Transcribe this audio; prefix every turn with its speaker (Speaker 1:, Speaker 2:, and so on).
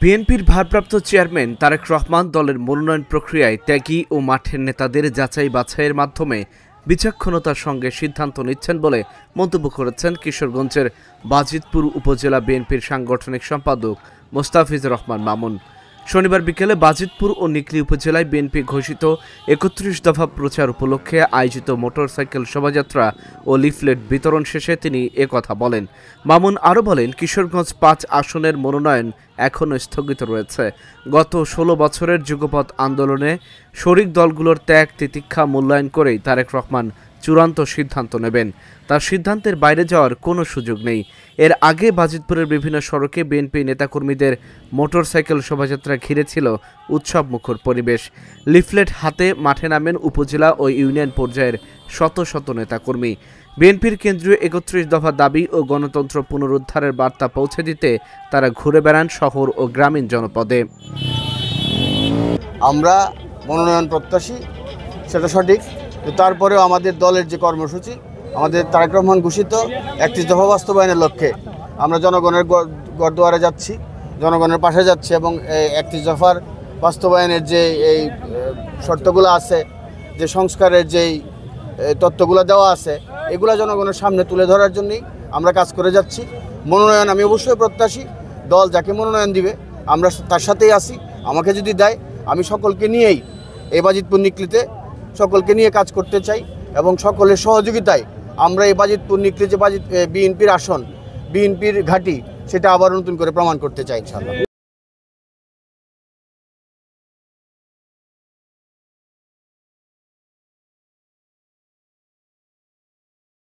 Speaker 1: বিএনপির ভারপ্রাপ্ত চেয়ারম্যান তারেক রহমান দলের মনোনয়ন প্রক্রিয়ায় ত্যাগী ও মাঠের নেতাদের যাচাই বাছাইয়ের মাধ্যমে বিচক্ষণতার সঙ্গে সিদ্ধান্ত নিচ্ছেন বলে মন্তব্য করেছেন কিশোরগঞ্জের বাজিতপুর উপজেলা বিএনপির সাংগঠনিক সম্পাদক মোস্তাফিজুর রহমান মামুন। শনিবার বিকেলে বাজিতপুর ও নিকলী উপজেলায় বিএনপি ঘোষিত ৩১ দফা প্রচার উপলক্ষে আয়োজিত মোটরসাইকেল শোভাযাত্রা ও লিফলেট বিতরণ শেষে তিনি একথা বলেন। মামুন আরও বলেন, কিশোরগঞ্জ ৫ আসনের মনোনয়ন এখনও স্থগিত রয়েছে। গত ১৬ বছরের যুগপৎ আন্দোলনে শরিক দলগুলোর ত্যাগ তিতিক্ষা মূল্যায়ন করেই তারেক রহমান চূড়ান্ত সিদ্ধান্ত নেবেন। তার সিদ্ধান্তের বাইরে যাওয়ার কোনো সুযোগ নেই। এর আগে বাজিতপুরের বিভিন্ন সড়কে বিএনপি নেতাকর্মীদের মোটরসাইকেল শোভাযাত্রা ঘিরে ছিল উৎসবমুখর পরিবেশ। লিফলেট হাতে মাঠে নামেন উপজেলা ও ইউনিয়ন পর্যায়ের শত শত নেতাকর্মী। বিএনপির কেন্দ্রীয় ৩১ দফা দাবি ও গণতন্ত্র পুনরুদ্ধারের বার্তা পৌঁছে দিতে তারা ঘুরে বেড়ান শহর ও গ্রামীণ জনপদে।
Speaker 2: আমরা মনোনয়ন প্রত্যাশী, সেটা সঠিক। তারপরেও আমাদের দলের যে কর্মসূচি, আমাদের তারেক রহমান ঘোষিত ৩১ দফা বাস্তবায়নের লক্ষ্যে আমরা জনগণের গড়দুয়ারে যাচ্ছি, জনগণের পাশে যাচ্ছি এবং ৩১ দফার বাস্তবায়নের যে এই শর্তগুলো আছে, যে সংস্কারের যেই তত্ত্বগুলো দেওয়া আছে, এগুলো জনগণের সামনে তুলে ধরার জন্যই আমরা কাজ করে যাচ্ছি। মনোনয়ন আমি অবশ্যই প্রত্যাশী, দল যাকে মনোনয়ন দিবে আমরা তার সাথেই আছি। আমাকে যদি দেয়, আমি সকলকে নিয়েই এই বাজিতপুর নিকলীতে সকলকে নিয়ে কাজ করতে চাই এবং সকলের সহযোগিতায় আমরা এই বাজিতপুর নিকলী যে বিএনপির আসন, বিএনপির ঘাঁটি, সেটা আবার নতুন করে প্রমাণ করতে চাই ইনশাআল্লাহ।